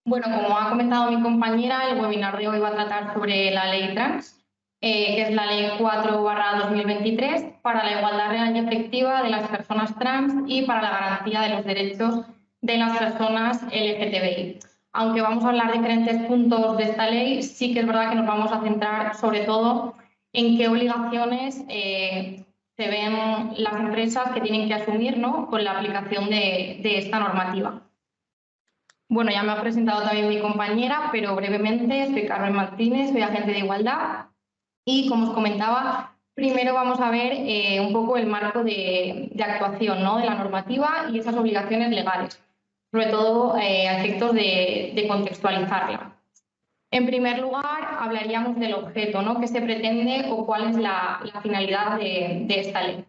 Bueno, como ha comentado mi compañera, el webinar de hoy va a tratar sobre la ley trans, que es la ley 4/2023 para la igualdad real y efectiva de las personas trans y para la garantía de los derechos de las personas LGTBI. Aunque vamos a hablar de diferentes puntos de esta ley, sí que es verdad que nos vamos a centrar sobre todo en qué obligaciones se ven las empresas que tienen que asumir, ¿no?, con la aplicación de esta normativa. Bueno, ya me ha presentado también mi compañera, pero brevemente soy Carmen Martínez, soy agente de igualdad y, como os comentaba, primero vamos a ver un poco el marco de actuación, ¿no?, de la normativa y esas obligaciones legales, sobre todo a efectos de contextualizarla. En primer lugar, hablaríamos del objeto, ¿no?, que se pretende o cuál es la finalidad de esta ley.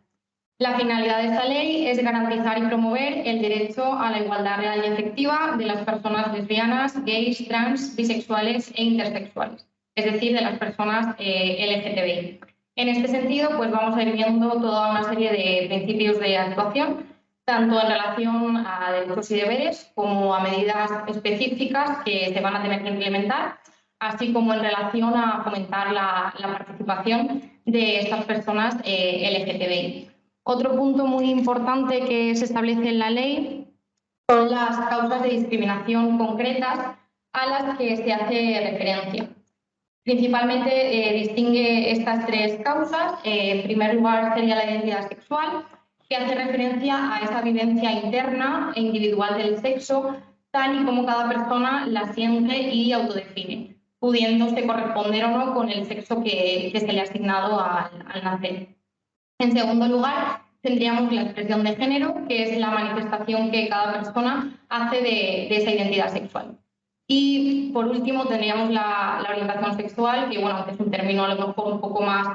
La finalidad de esta ley es garantizar y promover el derecho a la igualdad real y efectiva de las personas lesbianas, gays, trans, bisexuales e intersexuales, es decir, de las personas LGTBI. En este sentido, pues vamos a ir viendo toda una serie de principios de actuación, tanto en relación a derechos y deberes como a medidas específicas que se van a tener que implementar, así como en relación a fomentar la participación de estas personas LGTBI. Otro punto muy importante que se establece en la ley son las causas de discriminación concretas a las que se hace referencia. Principalmente distingue estas tres causas. En primer lugar sería la identidad sexual, que hace referencia a esa vivencia interna e individual del sexo, tal y como cada persona la siente y autodefine, pudiéndose corresponder o no con el sexo que se le ha asignado al nacer. En segundo lugar, tendríamos la expresión de género, que es la manifestación que cada persona hace de esa identidad sexual. Y por último tendríamos la orientación sexual, que bueno, aunque es un término a lo mejor un poco más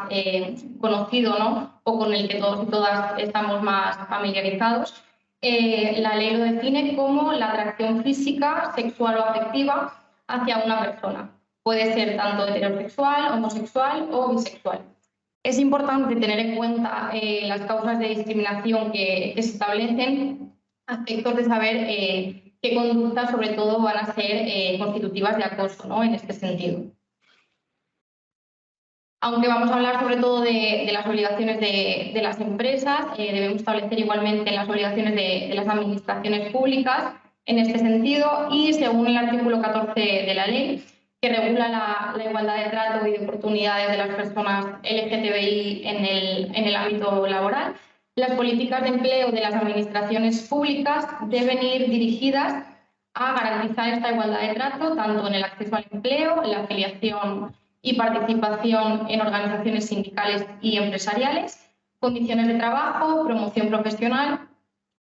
conocido, ¿no?, o con el que todos y todas estamos más familiarizados, la ley lo define como la atracción física, sexual o afectiva hacia una persona. Puede ser tanto heterosexual, homosexual o bisexual. Es importante tener en cuenta las causas de discriminación que se establecen, a efectos de saber qué conductas, sobre todo, van a ser constitutivas de acoso, ¿no?, en este sentido. Aunque vamos a hablar sobre todo de las obligaciones de las empresas, debemos establecer igualmente las obligaciones de las administraciones públicas en este sentido y, según el artículo 14 de la ley, que regula la igualdad de trato y de oportunidades de las personas LGTBI en el ámbito laboral, las políticas de empleo de las administraciones públicas deben ir dirigidas a garantizar esta igualdad de trato, tanto en el acceso al empleo, en la afiliación y participación en organizaciones sindicales y empresariales, condiciones de trabajo, promoción profesional,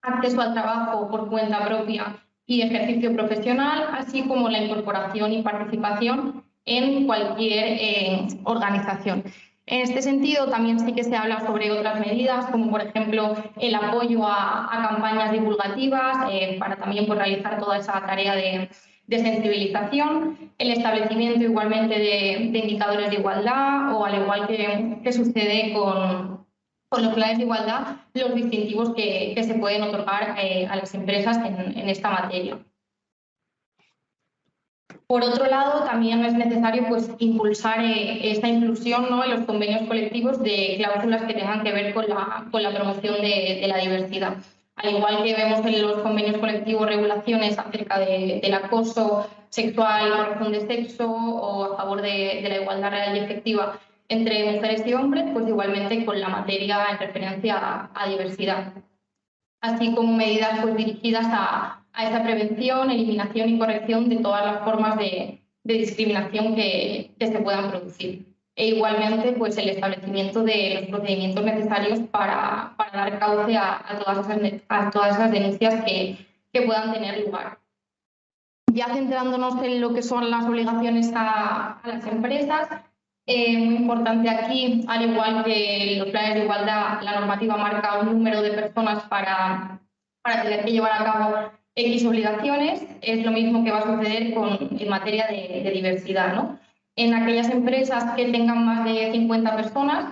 acceso al trabajo por cuenta propia y ejercicio profesional, así como la incorporación y participación en cualquier organización. En este sentido, también sí que se habla sobre otras medidas, como por ejemplo el apoyo a campañas divulgativas para también realizar toda esa tarea de sensibilización, el establecimiento igualmente de indicadores de igualdad o, al igual que sucede con los planes de igualdad, los distintivos que se pueden otorgar a las empresas en esta materia. Por otro lado, también es necesario impulsar esta inclusión, ¿no?, en los convenios colectivos de cláusulas que tengan que ver con la promoción de la diversidad. Al igual que vemos en los convenios colectivos regulaciones acerca del acoso sexual por razón de sexo o a favor de la igualdad real y efectiva entre mujeres y hombres, pues igualmente con la materia en referencia a diversidad, así como medidas dirigidas a esa prevención, eliminación y corrección de todas las formas de discriminación que se puedan producir. E igualmente el establecimiento de los procedimientos necesarios para dar cauce a todas esas denuncias que puedan tener lugar. Ya centrándonos en lo que son las obligaciones a las empresas, muy importante aquí, al igual que los planes de igualdad, la normativa marca un número de personas para tener que llevar a cabo X obligaciones. Es lo mismo que va a suceder en materia de diversidad, ¿no? En aquellas empresas que tengan más de 50 personas,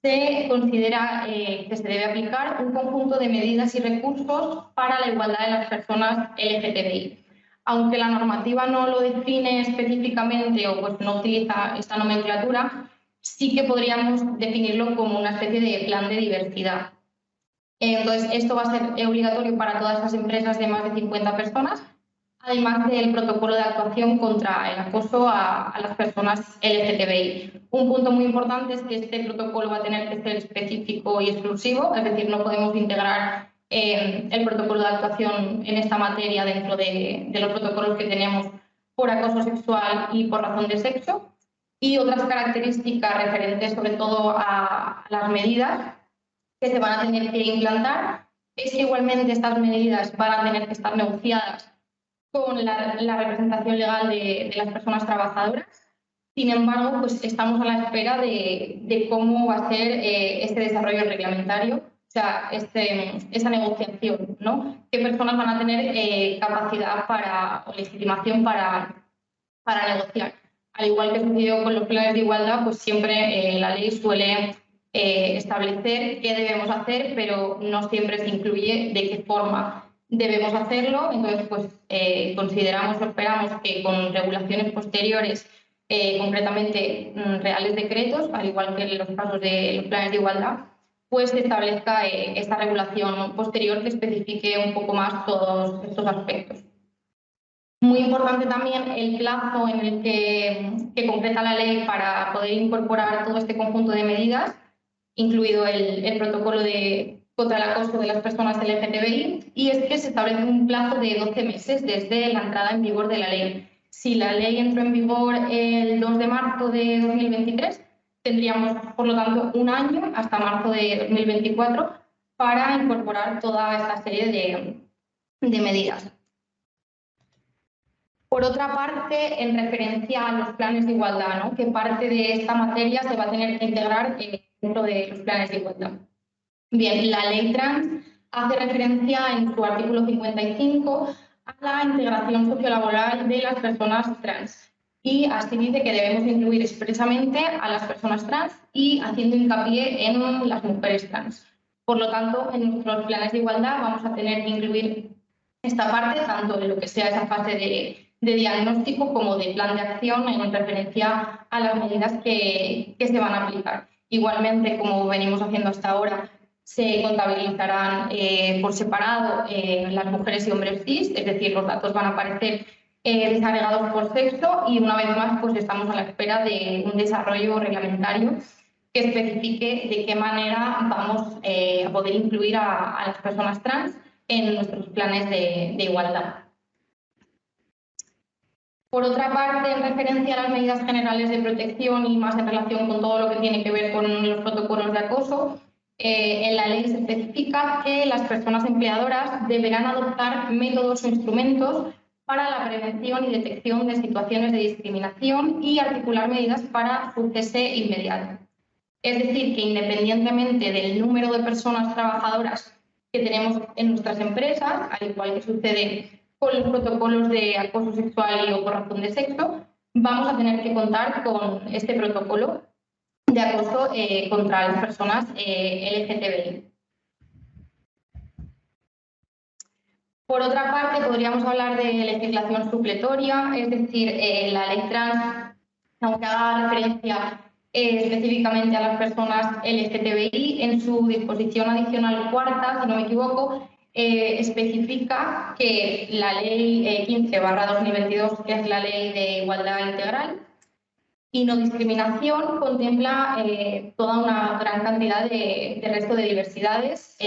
se considera que se debe aplicar un conjunto de medidas y recursos para la igualdad de las personas LGTBI. aunque la normativa no lo define específicamente o pues no utiliza esta nomenclatura, sí que podríamos definirlo como una especie de plan de diversidad. Entonces, esto va a ser obligatorio para todas las empresas de más de 50 personas, además del protocolo de actuación contra el acoso a las personas LGTBI. Un punto muy importante es que este protocolo va a tener que ser específico y exclusivo, es decir, no podemos integrar el protocolo de actuación en esta materia dentro de los protocolos que tenemos por acoso sexual y por razón de sexo. Y otras características referentes sobre todo a las medidas que se van a tener que implantar es que igualmente estas medidas van a tener que estar negociadas con la representación legal de las personas trabajadoras. Sin embargo, pues estamos a la espera de cómo va a ser este desarrollo reglamentario, o sea, esa negociación, ¿no? ¿Qué personas van a tener capacidad o legitimación para negociar? Al igual que sucedió con los planes de igualdad, pues siempre la ley suele establecer qué debemos hacer, pero no siempre se incluye de qué forma debemos hacerlo. Entonces, pues consideramos o esperamos que con regulaciones posteriores, concretamente reales decretos, al igual que en los casos de los planes de igualdad, pues se establezca esta regulación posterior que especifique un poco más todos estos aspectos. Muy importante también el plazo en el que concreta la ley para poder incorporar todo este conjunto de medidas, incluido el protocolo contra el acoso de las personas LGTBI, y es que se establece un plazo de 12 meses desde la entrada en vigor de la ley. Si la ley entró en vigor el 2 de marzo de 2023, tendríamos, por lo tanto, un año hasta marzo de 2024 para incorporar toda esta serie de medidas. Por otra parte, en referencia a los planes de igualdad, ¿no? ¿Qué parte de esta materia se va a tener que integrar dentro de los planes de igualdad? Bien, la ley trans hace referencia en su artículo 55 a la integración sociolaboral de las personas trans y así dice que debemos incluir expresamente a las personas trans y haciendo hincapié en las mujeres trans. Por lo tanto, en nuestros planes de igualdad vamos a tener que incluir esta parte, tanto en lo que sea esa fase de diagnóstico como de plan de acción en referencia a las medidas que se van a aplicar. Igualmente, como venimos haciendo hasta ahora, se contabilizarán por separado las mujeres y hombres cis, es decir, los datos van a aparecer desagregados por sexo y una vez más pues estamos a la espera de un desarrollo reglamentario que especifique de qué manera vamos a poder incluir a las personas trans en nuestros planes de igualdad. Por otra parte, en referencia a las medidas generales de protección y más en relación con todo lo que tiene que ver con los protocolos de acoso, en la ley se especifica que las personas empleadoras deberán adoptar métodos o instrumentos para la prevención y detección de situaciones de discriminación y articular medidas para su cese inmediato. Es decir, que independientemente del número de personas trabajadoras que tenemos en nuestras empresas, al igual que sucede con los protocolos de acoso sexual y o por razón de sexo, vamos a tener que contar con este protocolo de acoso contra las personas LGTBI. Por otra parte, podríamos hablar de legislación supletoria, es decir, la ley trans, aunque haga referencia específicamente a las personas LGTBI, en su disposición adicional cuarta, si no me equivoco, especifica que la ley 15/2022, que es la Ley de Igualdad Integral y No Discriminación, contempla toda una gran cantidad de resto de diversidades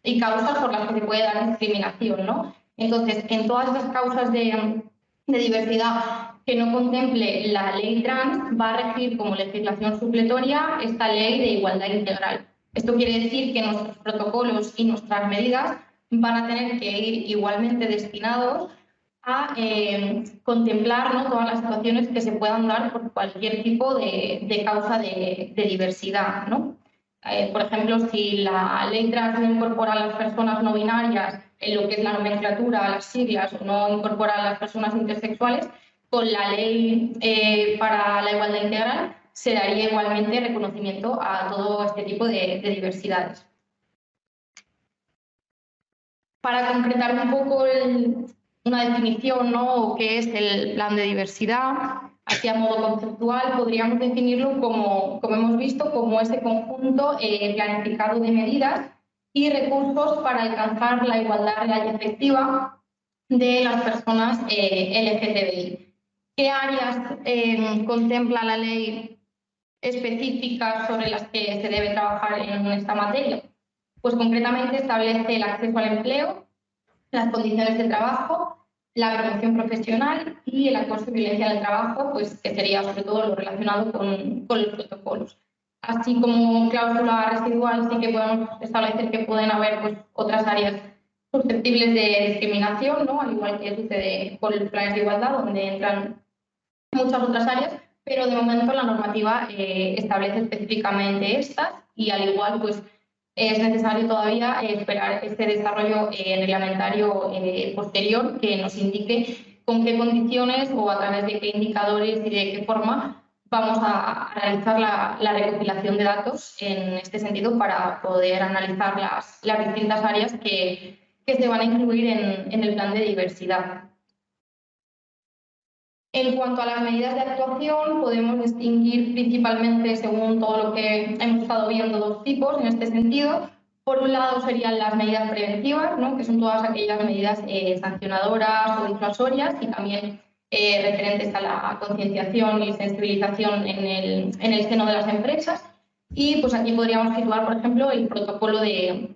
y causas por las que se puede dar discriminación, ¿no? Entonces, en todas esas causas de diversidad que no contemple la ley trans, va a regir como legislación supletoria esta ley de igualdad integral. Esto quiere decir que nuestros protocolos y nuestras medidas van a tener que ir igualmente destinados a contemplar, ¿no?, todas las situaciones que se puedan dar por cualquier tipo de causa de diversidad, ¿no? Por ejemplo, si la ley trans no incorpora a las personas no binarias en lo que es la nomenclatura, las siglas, o no incorpora a las personas intersexuales, con la ley para la igualdad integral se daría igualmente reconocimiento a todo este tipo de diversidades. Para concretar un poco una definición, ¿no? ¿Qué es el plan de diversidad? Así a modo conceptual podríamos definirlo como hemos visto, como ese conjunto planificado de medidas y recursos para alcanzar la igualdad real y efectiva de las personas LGTBI. ¿Qué áreas contempla la ley específicas sobre las que se debe trabajar en esta materia? Pues concretamente establece el acceso al empleo, las condiciones de trabajo, la promoción profesional y el acoso y violencia en el trabajo, pues que sería sobre todo lo relacionado con los protocolos. Así como cláusula residual, sí que podemos establecer que pueden haber pues, otras áreas susceptibles de discriminación, ¿no? Al igual que sucede con los planes de igualdad, donde entran muchas otras áreas, pero de momento la normativa establece específicamente estas y al igual pues es necesario todavía esperar este desarrollo reglamentario posterior que nos indique con qué condiciones o a través de qué indicadores y de qué forma vamos a realizar la recopilación de datos en este sentido para poder analizar las distintas áreas que se van a incluir en el plan de diversidad. En cuanto a las medidas de actuación, podemos distinguir principalmente, según todo lo que hemos estado viendo, dos tipos en este sentido. Por un lado serían las medidas preventivas, ¿no? Que son todas aquellas medidas sancionadoras o disuasorias y también referentes a la concienciación y sensibilización en el seno de las empresas. Y pues aquí podríamos situar, por ejemplo, el protocolo de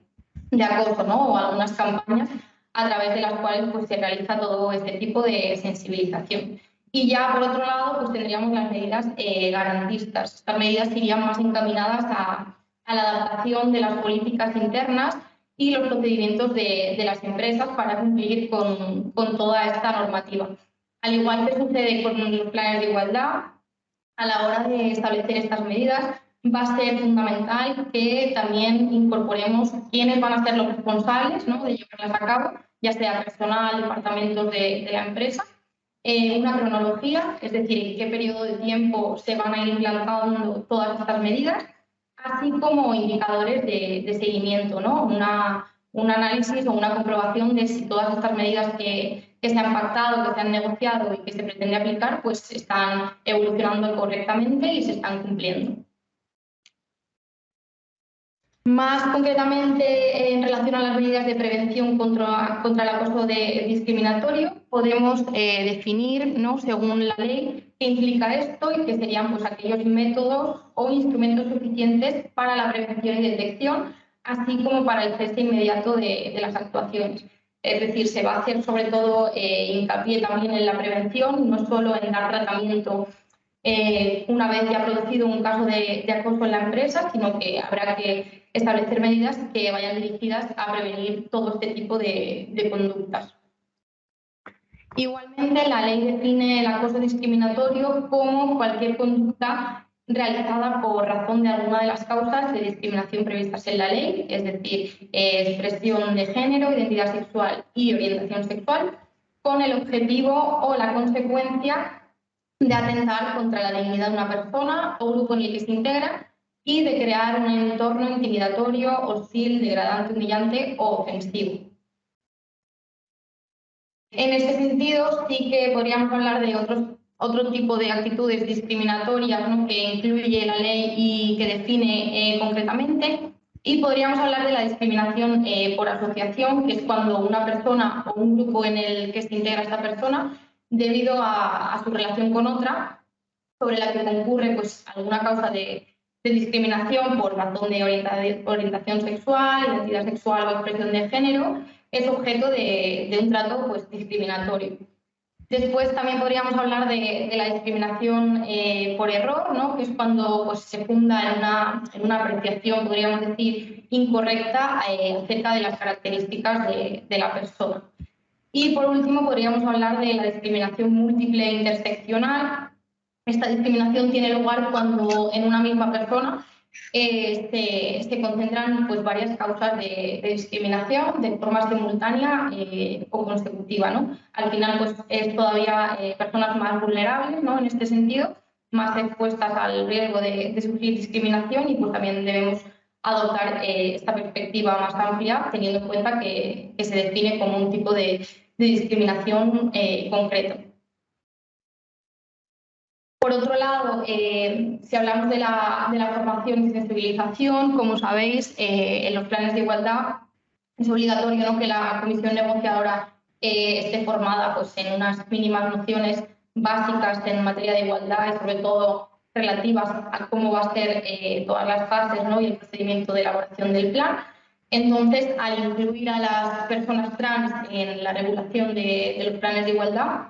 acoso, ¿no? O algunas campañas a través de las cuales pues, se realiza todo este tipo de sensibilización. Y ya, por otro lado, pues tendríamos las medidas garantistas. Estas medidas irían más encaminadas a la adaptación de las políticas internas y los procedimientos de las empresas para cumplir con toda esta normativa. Al igual que sucede con los planes de igualdad, a la hora de establecer estas medidas va a ser fundamental que también incorporemos quiénes van a ser los responsables, ¿no? De llevarlas a cabo, ya sea personal, departamentos de la empresa, una cronología, es decir, en qué periodo de tiempo se van a ir implantando todas estas medidas, así como indicadores de seguimiento, ¿no? Un análisis o una comprobación de si todas estas medidas que se han pactado, que se han negociado y que se pretende aplicar, pues están evolucionando correctamente y se están cumpliendo. Más concretamente, en relación a las medidas de prevención contra el acoso discriminatorio, podemos definir, ¿no? Según la ley, qué implica esto y qué serían pues, aquellos métodos o instrumentos suficientes para la prevención y detección, así como para el cese inmediato de las actuaciones. Es decir, se va a hacer sobre todo hincapié también en la prevención, no solo en dar tratamiento una vez ya producido un caso de acoso en la empresa, sino que habrá que establecer medidas que vayan dirigidas a prevenir todo este tipo de conductas. Igualmente, la ley define el acoso discriminatorio como cualquier conducta realizada por razón de alguna de las causas de discriminación previstas en la ley, es decir, expresión de género, identidad sexual y orientación sexual, con el objetivo o la consecuencia de atentar contra la dignidad de una persona o grupo en el que se integra y de crear un entorno intimidatorio, hostil, degradante, humillante o ofensivo. En este sentido, sí que podríamos hablar de otro tipo de actitudes discriminatorias, ¿no? Que incluye la ley y que define concretamente. Y podríamos hablar de la discriminación por asociación, que es cuando una persona o un grupo en el que se integra esta persona, debido a su relación con otra, sobre la que concurre pues, alguna causa de discriminación por razón de orientación sexual, identidad sexual o expresión de género, es objeto de un trato pues, discriminatorio. Después también podríamos hablar de la discriminación por error, ¿no? Que es cuando pues, se funda en una apreciación, podríamos decir, incorrecta acerca de las características de la persona. Y por último podríamos hablar de la discriminación múltiple e interseccional. Esta discriminación tiene lugar cuando en una misma persona se concentran pues, varias causas de discriminación de forma simultánea o consecutiva, ¿no? Al final pues, es todavía personas más vulnerables, ¿no? En este sentido, más expuestas al riesgo de sufrir discriminación y pues, también debemos adoptar esta perspectiva más amplia, teniendo en cuenta que se define como un tipo de discriminación concreto. Por otro lado, si hablamos de la formación y sensibilización, como sabéis, en los planes de igualdad es obligatorio, ¿no?, que la comisión negociadora esté formada pues, en unas mínimas nociones básicas en materia de igualdad y sobre todo relativas a cómo va a ser todas las fases, ¿no?, y el procedimiento de elaboración del plan. Entonces, al incluir a las personas trans en la regulación de los planes de igualdad,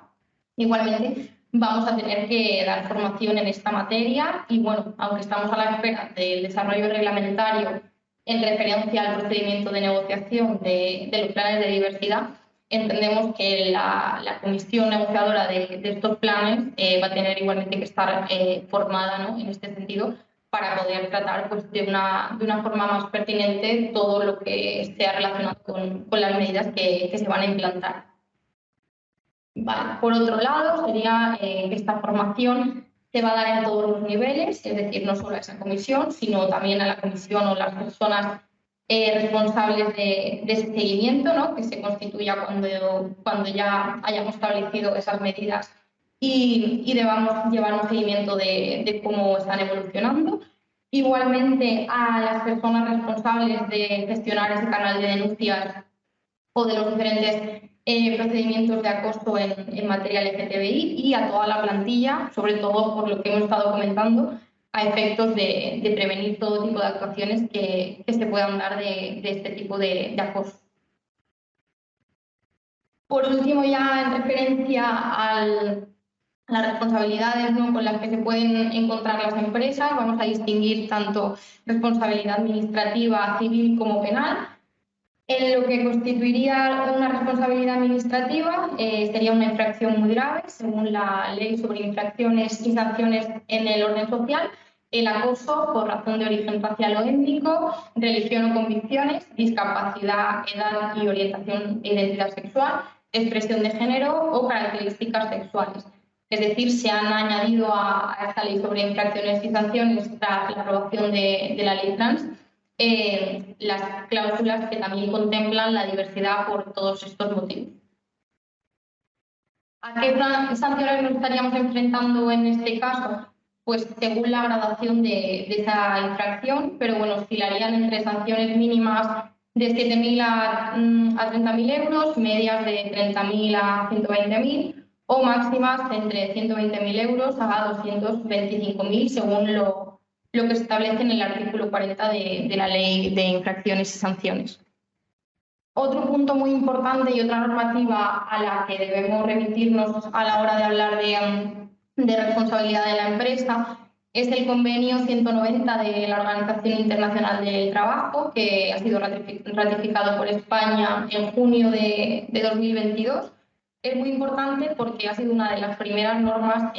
igualmente vamos a tener que dar formación en esta materia y, bueno, aunque estamos a la espera del desarrollo reglamentario en referencia al procedimiento de negociación de los planes de diversidad, entendemos que la comisión negociadora de estos planes va a tener igualmente que estar formada, ¿no?, en este sentido, para poder tratar pues, de una forma más pertinente todo lo que esté relacionado con las medidas que se van a implantar. Vale. Por otro lado, sería que esta formación se va a dar en todos los niveles, es decir, no solo a esa comisión, sino también a la comisión o las personas responsables de ese seguimiento, ¿no?, que se constituya cuando ya hayamos establecido esas medidas y debamos llevar un seguimiento de cómo están evolucionando. Igualmente, a las personas responsables de gestionar ese canal de denuncias o de los diferentes procedimientos de acoso en materia LGTBI y a toda la plantilla, sobre todo por lo que hemos estado comentando, a efectos de prevenir todo tipo de actuaciones que se puedan dar de este tipo de acoso. Por último, ya en referencia a las responsabilidades, ¿no?, con las que se pueden encontrar las empresas, vamos a distinguir tanto responsabilidad administrativa, civil como penal. En lo que constituiría una responsabilidad administrativa sería una infracción muy grave, según la Ley sobre infracciones y sanciones en el orden social, el acoso por razón de origen racial o étnico, religión o convicciones, discapacidad, edad y orientación e identidad sexual, expresión de género o características sexuales. Es decir, se han añadido a esta Ley sobre infracciones y sanciones tras la aprobación de la Ley Trans las cláusulas que también contemplan la diversidad por todos estos motivos. ¿A qué sanciones nos estaríamos enfrentando en este caso? Pues según la gradación de esa infracción, pero bueno, oscilarían entre sanciones mínimas de 7.000 a 30.000 euros, medias de 30.000 a 120.000 o máximas entre 120.000 euros a 225.000 según lo que se establece en el artículo 40 de la Ley de Infracciones y Sanciones. Otro punto muy importante y otra normativa a la que debemos remitirnos a la hora de hablar de responsabilidad de la empresa es el convenio 190 de la Organización Internacional del Trabajo, que ha sido ratificado por España en junio de 2022. Es muy importante porque ha sido una de las primeras normas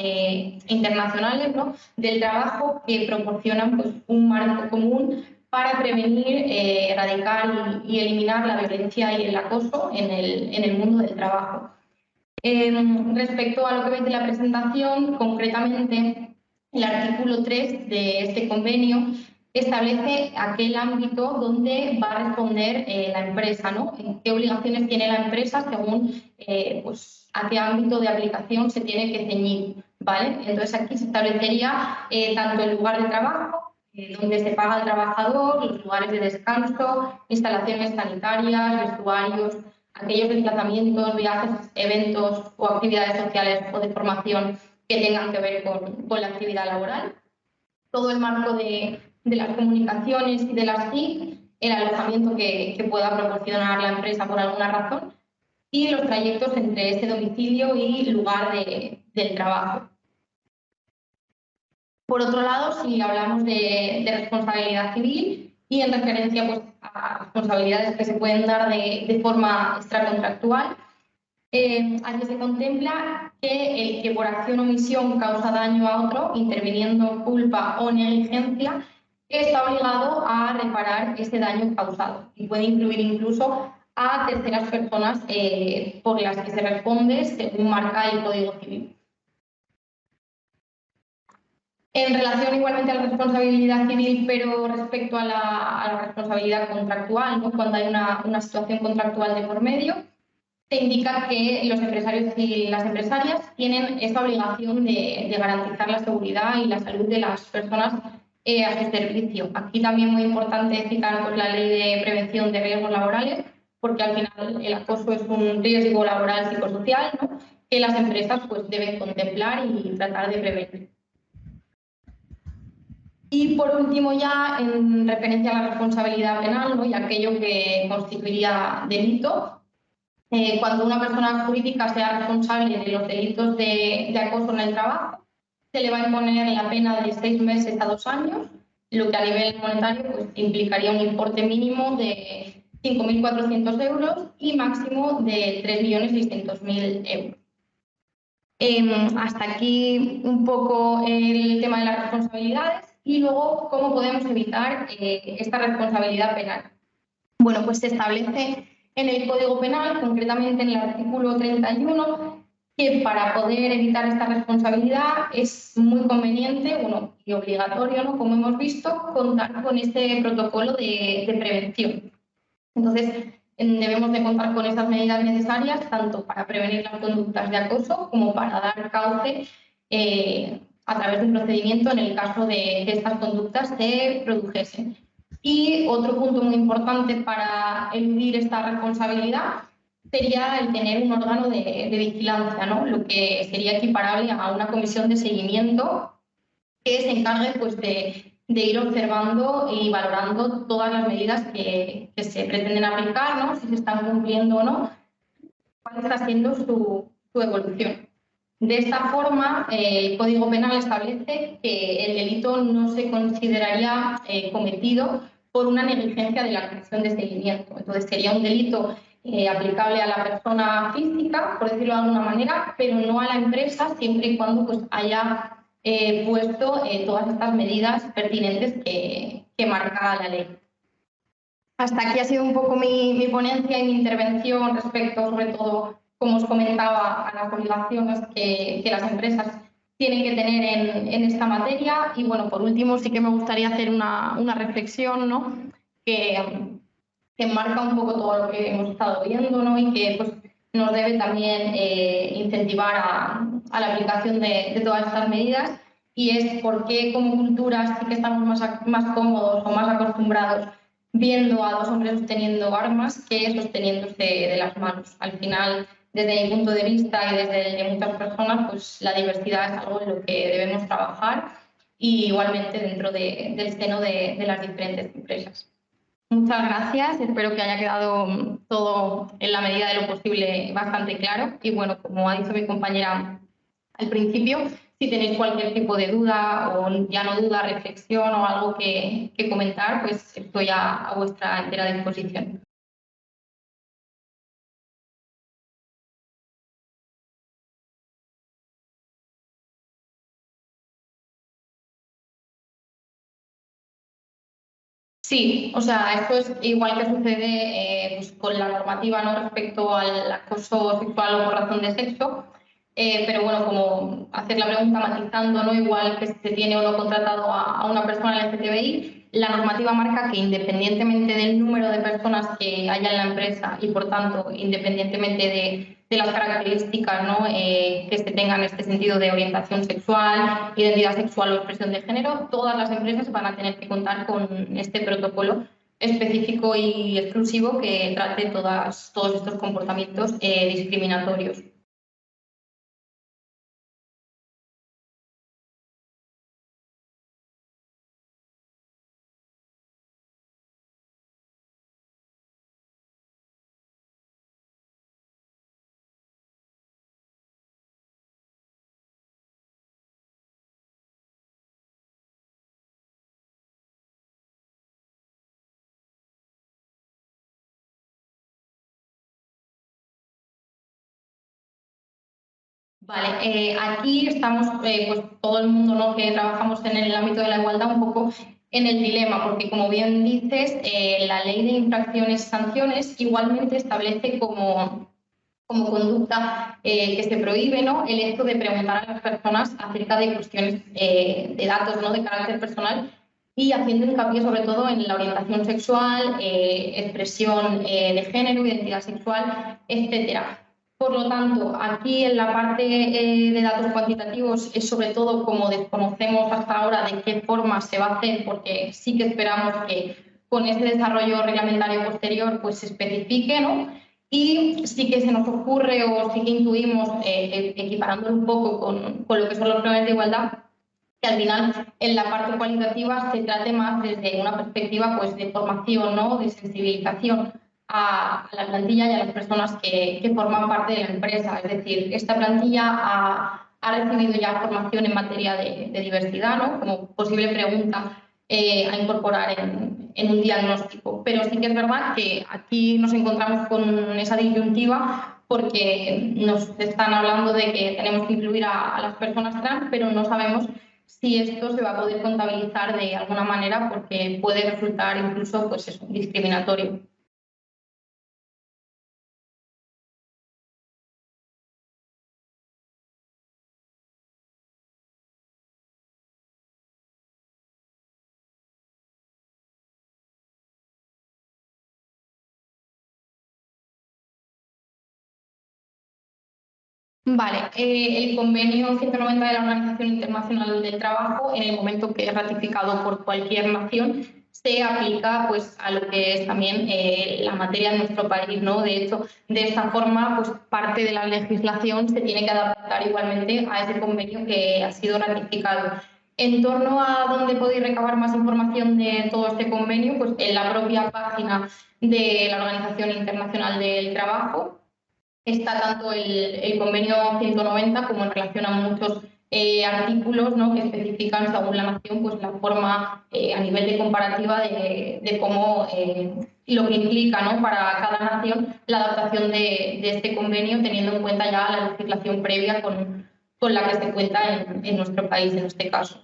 internacionales, ¿no?, del trabajo que proporcionan pues, un marco común para prevenir, erradicar y eliminar la violencia y el acoso en el mundo del trabajo. Respecto a lo que veis de la presentación, concretamente el artículo 3 de este convenio establece aquel ámbito donde va a responder la empresa, ¿no?, qué obligaciones tiene la empresa según pues, a qué ámbito de aplicación se tiene que ceñir, ¿vale? Entonces aquí se establecería tanto el lugar de trabajo, donde se paga al trabajador, los lugares de descanso, instalaciones sanitarias, vestuarios, aquellos desplazamientos, viajes, eventos o actividades sociales o de formación que tengan que ver con la actividad laboral. Todo el marco de las comunicaciones y de las TIC, el alojamiento que pueda proporcionar la empresa por alguna razón y los trayectos entre ese domicilio y lugar del trabajo. Por otro lado, si hablamos de responsabilidad civil y en referencia pues, a responsabilidades que se pueden dar de forma extracontractual, aquí se contempla que el que por acción o omisión causa daño a otro, interviniendo culpa o negligencia, está obligado a reparar ese daño causado y puede incluir incluso a terceras personas por las que se responde según marca el Código Civil. En relación igualmente a la responsabilidad civil, pero respecto a la responsabilidad contractual, ¿no?, cuando hay una situación contractual de por medio, se indica que los empresarios y las empresarias tienen esa obligación de garantizar la seguridad y la salud de las personas a su servicio. Aquí también muy importante citar pues, la Ley de Prevención de Riesgos Laborales, porque al final el acoso es un riesgo laboral psicosocial, ¿no?, que las empresas pues, deben contemplar y tratar de prevenir. Y por último ya, en referencia a la responsabilidad penal, ¿no?, y aquello que constituiría delito, cuando una persona jurídica sea responsable de los delitos de acoso en el trabajo, se le va a imponer la pena de 6 meses a 2 años, lo que a nivel monetario pues, implicaría un importe mínimo de 5.400 euros y máximo de 3.600.000 euros. Hasta aquí un poco el tema de las responsabilidades y luego cómo podemos evitar esta responsabilidad penal. Bueno, pues se establece en el Código Penal, concretamente en el artículo 31, que para poder evitar esta responsabilidad es muy conveniente, bueno, y obligatorio, ¿no?, como hemos visto, contar con este protocolo de prevención. Entonces, debemos de contar con esas medidas necesarias tanto para prevenir las conductas de acoso como para dar cauce a través de un procedimiento en el caso de que estas conductas se produjesen. Y otro punto muy importante para eludir esta responsabilidad sería el tener un órgano de vigilancia, ¿no?, lo que sería equiparable a una comisión de seguimiento que se encargue pues, de ir observando y valorando todas las medidas que se pretenden aplicar, ¿no?, si se están cumpliendo o no, cuál está siendo su evolución. De esta forma, el Código Penal establece que el delito no se consideraría cometido por una negligencia de la comisión de seguimiento. Entonces, sería un delito aplicable a la persona física, por decirlo de alguna manera, pero no a la empresa, siempre y cuando pues, haya puesto todas estas medidas pertinentes que marca la ley. Hasta aquí ha sido un poco mi ponencia y mi intervención respecto, sobre todo, como os comentaba, a las obligaciones que las empresas tienen que tener en esta materia. Y bueno, por último, sí que me gustaría hacer una reflexión, ¿no?, que enmarca un poco todo lo que hemos estado viendo, ¿no?, y que pues, nos debe también incentivar a la aplicación de todas estas medidas, y es por qué como cultura sí que estamos más cómodos o más acostumbrados viendo a 2 hombres sosteniendo armas que sosteniéndose de las manos. Al final, desde mi punto de vista y desde el de muchas personas, pues la diversidad es algo en lo que debemos trabajar, y igualmente dentro del seno de las diferentes empresas. Muchas gracias, espero que haya quedado todo en la medida de lo posible bastante claro. Y bueno, como ha dicho mi compañera al principio, si tenéis cualquier tipo de duda o ya no duda, reflexión o algo que comentar, pues estoy a vuestra entera disposición. Sí, o sea, esto es igual que sucede pues, con la normativa, ¿no?, respecto al acoso sexual o por razón de sexo, pero bueno, como hacer la pregunta matizando, ¿no?, igual que se tiene o no contratado a una persona LGTBI, la normativa marca que independientemente del número de personas que haya en la empresa y por tanto independientemente de las características, ¿no?, que se tengan en este sentido de orientación sexual, identidad sexual o expresión de género, todas las empresas van a tener que contar con este protocolo específico y exclusivo que trate todos estos comportamientos discriminatorios. Vale, aquí estamos, pues todo el mundo, ¿no?, que trabajamos en el ámbito de la igualdad, un poco en el dilema, porque como bien dices, la ley de infracciones y sanciones igualmente establece como conducta que se prohíbe, ¿no?, el hecho de preguntar a las personas acerca de cuestiones de datos, ¿no?, de carácter personal y haciendo hincapié sobre todo en la orientación sexual, expresión de género, identidad sexual, etcétera. Por lo tanto, aquí en la parte de datos cuantitativos es sobre todo como desconocemos hasta ahora de qué forma se va a hacer, porque sí que esperamos que con ese desarrollo reglamentario posterior pues se especifique, ¿no? Y sí que se nos ocurre o sí que intuimos, equiparándolo un poco con lo que son los planes de igualdad, que al final en la parte cualitativa se trate más desde una perspectiva pues, de formación, ¿no? De sensibilización a la plantilla y a las personas que forman parte de la empresa. Es decir, esta plantilla ha recibido ya formación en materia de diversidad, ¿no? Como posible pregunta a incorporar en un diagnóstico. Pero sí que es verdad que aquí nos encontramos con esa disyuntiva porque nos están hablando de que tenemos que incluir a las personas trans, pero no sabemos si esto se va a poder contabilizar de alguna manera porque puede resultar incluso pues, discriminatorio. Vale, el convenio 190 de la Organización Internacional del Trabajo, en el momento que es ratificado por cualquier nación, se aplica pues, a lo que es también la materia de nuestro país, ¿no? De hecho, de esta forma, pues, parte de la legislación se tiene que adaptar igualmente a ese convenio que ha sido ratificado. En torno a dónde podéis recabar más información de todo este convenio, pues en la propia página de la Organización Internacional del Trabajo. Está tanto el convenio 190 como en relación a muchos artículos, ¿no? Que especifican según la nación pues, la forma a nivel de comparativa de cómo lo que implica, ¿no? Para cada nación la adaptación de este convenio, teniendo en cuenta ya la legislación previa con la que se cuenta en nuestro país en este caso.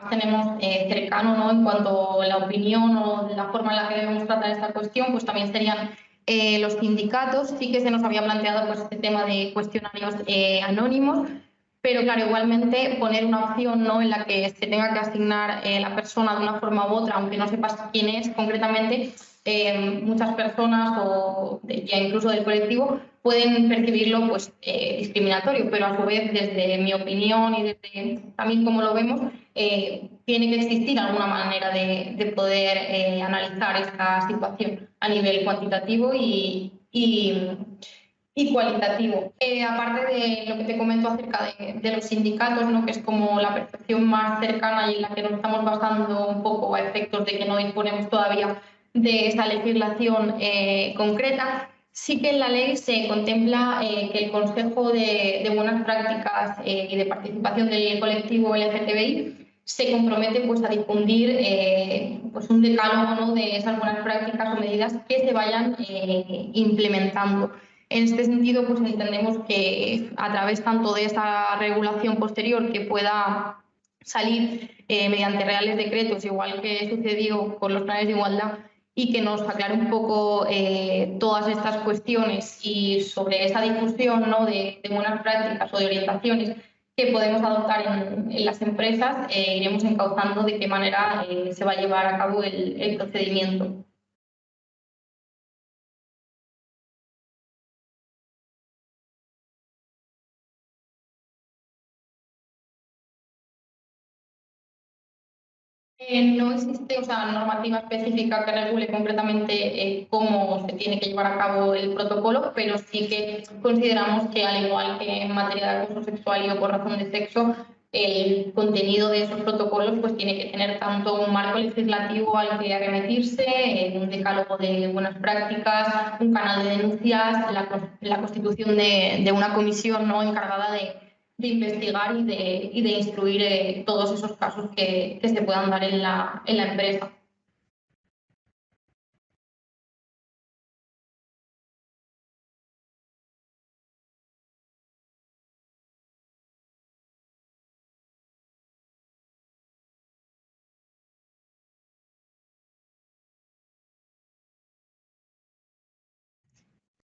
Tenemos cercano, ¿no? En cuanto a la opinión o la forma en la que debemos tratar esta cuestión, pues también serían los sindicatos. Sí que se nos había planteado pues, este tema de cuestionarios anónimos, pero claro, igualmente poner una opción, ¿no? En la que se tenga que asignar la persona de una forma u otra, aunque no sepas quién es concretamente, muchas personas o ya incluso del colectivo pueden percibirlo pues, discriminatorio, pero a su vez desde mi opinión y desde también como lo vemos, tiene que existir alguna manera de poder analizar esta situación a nivel cuantitativo y cualitativo. Aparte de lo que te comento acerca de los sindicatos, ¿no? Que es como la percepción más cercana y en la que nos estamos basando un poco a efectos de que no disponemos todavía de esa legislación concreta, sí que en la ley se contempla que el Consejo de Buenas Prácticas y de Participación del colectivo LGTBI se compromete pues, a difundir pues un decálogo, ¿no? De esas buenas prácticas o medidas que se vayan implementando. En este sentido, pues entendemos que a través tanto de esa regulación posterior que pueda salir mediante reales decretos, igual que sucedió con los planes de igualdad, y que nos aclare un poco todas estas cuestiones y sobre esa difusión, ¿no? de buenas prácticas o de orientaciones que podemos adoptar en las empresas, iremos encauzando de qué manera se va a llevar a cabo el procedimiento. No existe, o sea, normativa específica que regule concretamente cómo se tiene que llevar a cabo el protocolo, pero sí que consideramos que, al igual que en materia de acoso sexual y o por razón de sexo, el contenido de esos protocolos pues, tiene que tener tanto un marco legislativo al que remitirse, un decálogo de buenas prácticas, un canal de denuncias, la constitución de una comisión, ¿no? Encargada investigar y de instruir todos esos casos que se puedan dar en la empresa.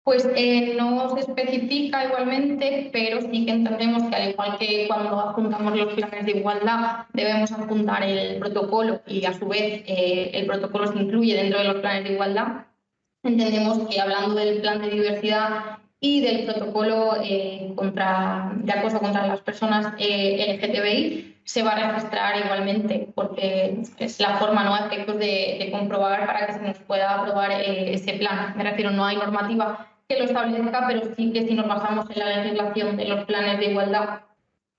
Pues no se especifica igualmente, pero sí que entendemos que al igual que cuando adjuntamos los planes de igualdad debemos adjuntar el protocolo y a su vez el protocolo se incluye dentro de los planes de igualdad, entendemos que hablando del plan de diversidad y del protocolo de acoso contra las personas LGTBI se va a registrar igualmente, porque es la forma, ¿no?, a efectos de comprobar para que se nos pueda aprobar ese plan. Me refiero, no hay normativa que lo establezca, pero sí que si nos basamos en la legislación de los planes de igualdad,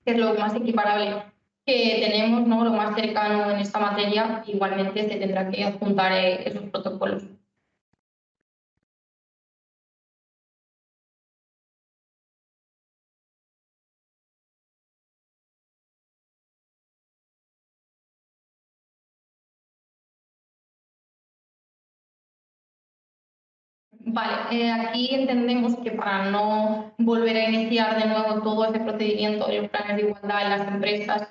que es lo más equiparable que tenemos, ¿no?, lo más cercano en esta materia, igualmente se tendrá que adjuntar esos protocolos. Vale, aquí entendemos que para no volver a iniciar de nuevo todo ese procedimiento de los planes de igualdad en las empresas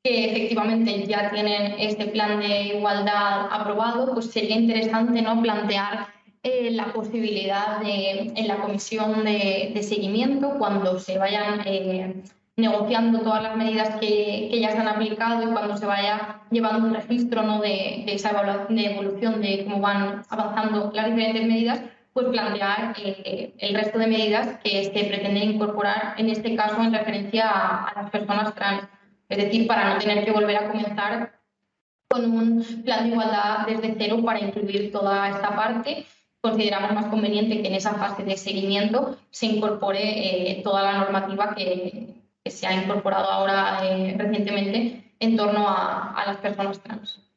que efectivamente ya tienen este plan de igualdad aprobado, pues sería interesante, ¿no?, plantear la posibilidad en la comisión de seguimiento, cuando se vayan negociando todas las medidas que ya se han aplicado y cuando se vaya llevando un registro, ¿no?, de esa evolución de cómo van avanzando las diferentes medidas, pues plantear el resto de medidas que se pretenden incorporar, en este caso en referencia a las personas trans. Es decir, para no tener que volver a comenzar con un plan de igualdad desde cero para incluir toda esta parte, consideramos más conveniente que en esa fase de seguimiento se incorpore toda la normativa que se ha incorporado ahora recientemente en torno a las personas trans.